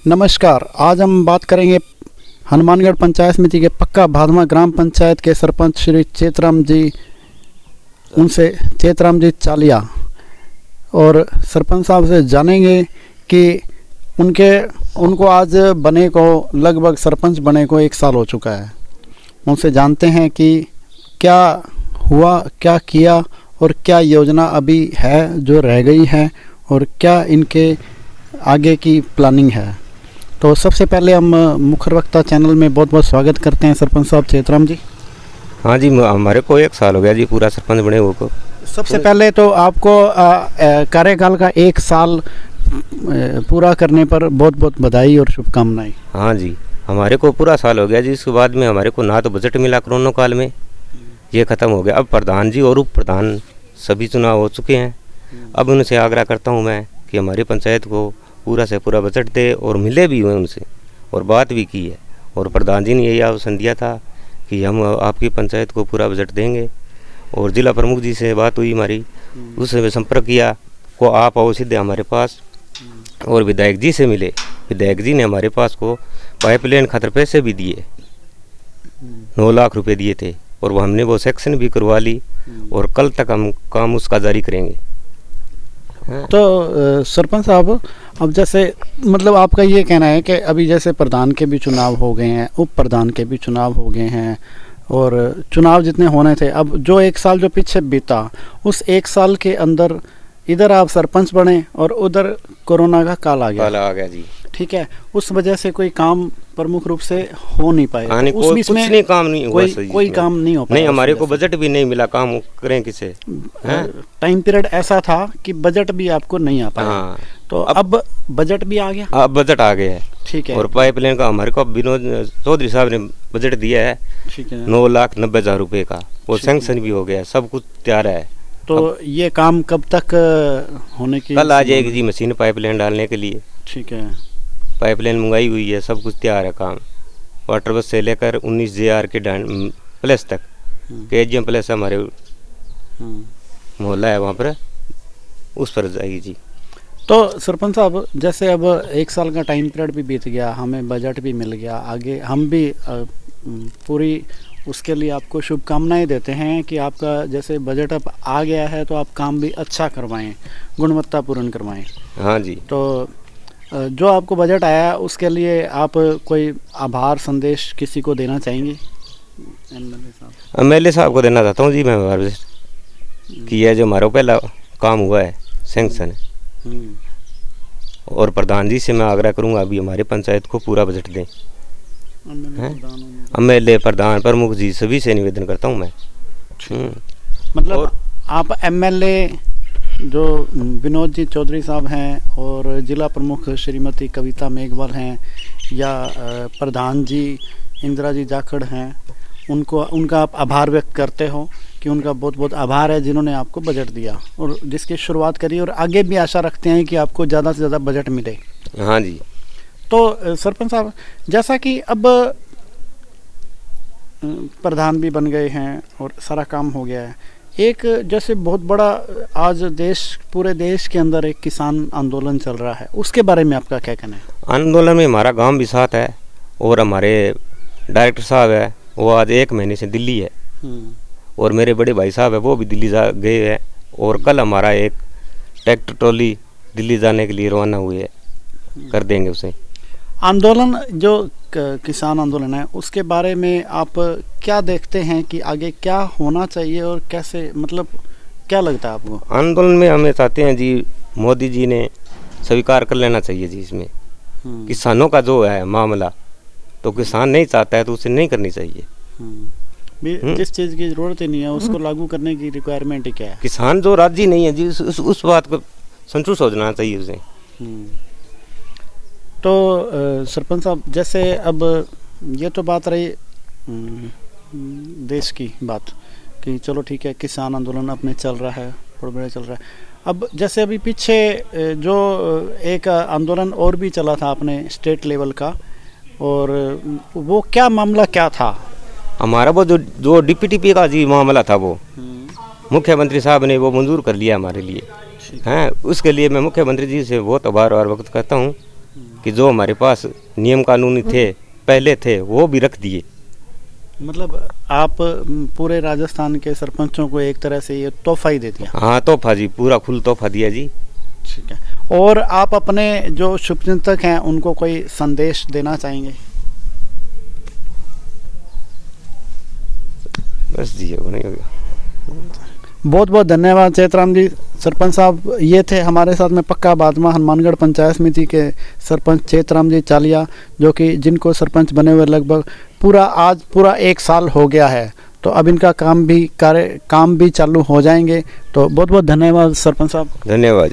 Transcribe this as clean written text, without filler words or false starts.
नमस्कार। आज हम बात करेंगे हनुमानगढ़ पंचायत समिति के पक्का भादमा ग्राम पंचायत के सरपंच श्री चेतराम जी चालिया और सरपंच साहब से जानेंगे कि उनको आज बने को लगभग सरपंच बने को 1 साल हो चुका है। उनसे जानते हैं कि क्या हुआ, क्या किया और क्या योजना अभी है जो रह गई है और क्या इनके आगे की प्लानिंग है। तो सबसे पहले हम मुखर वक्ता चैनल में बहुत बहुत स्वागत करते हैं सरपंच साहब चेतराम जी। हाँ जी, हमारे को 1 साल हो गया जी पूरा सरपंच बने हुए को। सबसे पहले तो आपको कार्यकाल का 1 साल पूरा करने पर बहुत बहुत बधाई और शुभकामनाएं। हाँ जी, हमारे को पूरा साल हो गया जी। इसके बाद में हमारे को ना तो बजट मिला कोरोना काल में, ये ख़त्म हो गया। अब प्रधान जी और उप प्रधान सभी चुनाव हो चुके हैं। अब उनसे आग्रह करता हूँ मैं कि हमारी पंचायत को पूरा से पूरा बजट दे और मिले भी हुए उनसे और बात भी की है। और प्रधान जी ने यही आश्वासन दिया था कि हम आपकी पंचायत को पूरा बजट देंगे। और जिला प्रमुख जी से बात हुई हमारी, उससे संपर्क किया को आप आओ सीधे हमारे पास। और विधायक जी से मिले, विधायक जी ने हमारे पास को पाइपलाइन खातर पैसे भी दिए, 9 लाख रुपए दिए थे और वो हमने वो सेक्शन भी करवा ली और कल तक हम काम उसका जारी करेंगे। तो सरपंच साहब, अब जैसे मतलब आपका ये कहना है कि अभी जैसे प्रधान के भी चुनाव हो गए हैं, उप प्रधान के भी चुनाव हो गए हैं और चुनाव जितने होने थे, अब जो 1 साल जो पीछे बीता उस 1 साल के अंदर इधर आप सरपंच बने और उधर कोरोना का काल आ गया जी। ठीक है, उस वजह से कोई काम प्रमुख रूप से हो नहीं पाए। उस बीच में नहीं काम नहीं हुआ, कोई काम नहीं हो पाया। नहीं, हमारे को बजट भी नहीं मिला, काम करें किसे। टाइम पीरियड ऐसा था कि बजट भी आपको नहीं आ पाया। हाँ। तो अब बजट भी आ गया। अब बजट आ गया है, ठीक है। और पाइपलाइन का हमारे को विनोद चौधरी साहब ने बजट दिया है, ठीक है, 9,90,000 रुपए का। वो सैंक्शन भी हो गया, सब कुछ तैयार है। तो ये काम कब तक होने की? कल आ जाएगी जी मशीन पाइपलाइन डालने के लिए, ठीक है। पाइपलाइन मंगाई हुई है, सब कुछ तैयार है काम। वाटर बस से लेकर 19 JR के प्लस तक, KGM प्लस हमारे मोहल्ला है वहाँ पर, उस पर जाएगी जी। तो सरपंच साहब, जैसे अब 1 साल का टाइम पीरियड भी बीत गया, हमें बजट भी मिल गया, आगे हम भी पूरी उसके लिए आपको शुभकामनाएं देते हैं कि आपका जैसे बजट अब आ गया है तो आप काम भी अच्छा करवाएं, गुणवत्तापूर्ण करवाएं। हाँ जी। तो जो आपको बजट आया उसके लिए आप कोई आभार संदेश किसी को देना चाहेंगे? MLA साहब को देना चाहता हूँ जी मैं आभार कि यह जो हमारा पहला काम हुआ है सैंक्शन, और प्रधान जी से मैं आग्रह करूँगा अभी हमारे पंचायत को पूरा बजट दें। MLA प्रधान प्रमुख जी सभी से निवेदन करता हूँ मैं। मतलब आप MLA जो विनोद जी चौधरी साहब हैं और जिला प्रमुख श्रीमती कविता मेघवाल हैं या प्रधान जी इंदिरा जी जाखड़ हैं, उनका आप आभार व्यक्त करते हो कि उनका बहुत बहुत आभार है जिन्होंने आपको बजट दिया और जिसकी शुरुआत करी, और आगे भी आशा रखते हैं कि आपको ज़्यादा से ज़्यादा बजट मिले। हाँ जी। तो सरपंच साहब, जैसा कि अब प्रधान भी बन गए हैं और सारा काम हो गया है, एक जैसे बहुत बड़ा आज पूरे देश के अंदर एक किसान आंदोलन चल रहा है, उसके बारे में आपका क्या कहना है? आंदोलन में हमारा गांव भी साथ है और हमारे डायरेक्टर साहब है वो आज 1 महीने से दिल्ली है और मेरे बड़े भाई साहब है वो भी दिल्ली गए हैं और कल हमारा एक ट्रैक्टर ट्रॉली दिल्ली जाने के लिए रवाना हुए है, कर देंगे उसे। आंदोलन जो किसान आंदोलन है उसके बारे में आप क्या देखते हैं कि आगे क्या होना चाहिए और कैसे, मतलब क्या लगता है आपको? आंदोलन में हमें चाहते हैं जी मोदी जी ने स्वीकार कर लेना चाहिए जी इसमें किसानों का जो है मामला, तो किसान नहीं चाहता है तो उसे नहीं करनी चाहिए। जिस चीज़ की जरूरत ही नहीं है उसको लागू करने की रिक्वायरमेंट क्या है? किसान जो राजी नहीं है जी उस बात को संतुष्ट हो जाना चाहिए उसे। तो सरपंच साहब, जैसे अब ये तो बात रही देश की बात कि चलो ठीक है किसान आंदोलन अपने चल रहा है, बड़ा चल रहा है। अब जैसे अभी पीछे जो एक आंदोलन और भी चला था अपने स्टेट लेवल का, और वो क्या मामला क्या था? हमारा वो जो DPTP का जी मामला था वो मुख्यमंत्री साहब ने वो मंजूर कर लिया हमारे लिए हैं। उसके लिए मैं मुख्यमंत्री जी से बहुत आभार व्यक्त करता हूँ कि जो हमारे पास नियम कानूनी थे पहले थे वो भी रख दिए। मतलब आप पूरे राजस्थान के सरपंचों को एक तरह से ये तोहफा ही दे दिया। हाँ तोहफा जी, पूरा खुल तोहफा दिया जी। ठीक है। और आप अपने जो शुभचिंतक हैं उनको कोई संदेश देना चाहेंगे? बस जी वो नहीं हो गया। बहुत बहुत धन्यवाद चैतराम जी। सरपंच साहब ये थे हमारे साथ में पक्का बादमा हनुमानगढ़ पंचायत समिति के सरपंच चैतराम जी चालिया, जो कि जिनको सरपंच बने हुए लगभग पूरा 1 साल हो गया है। तो अब इनका काम भी चालू हो जाएंगे। तो बहुत बहुत धन्यवाद सरपंच साहब। धन्यवाद।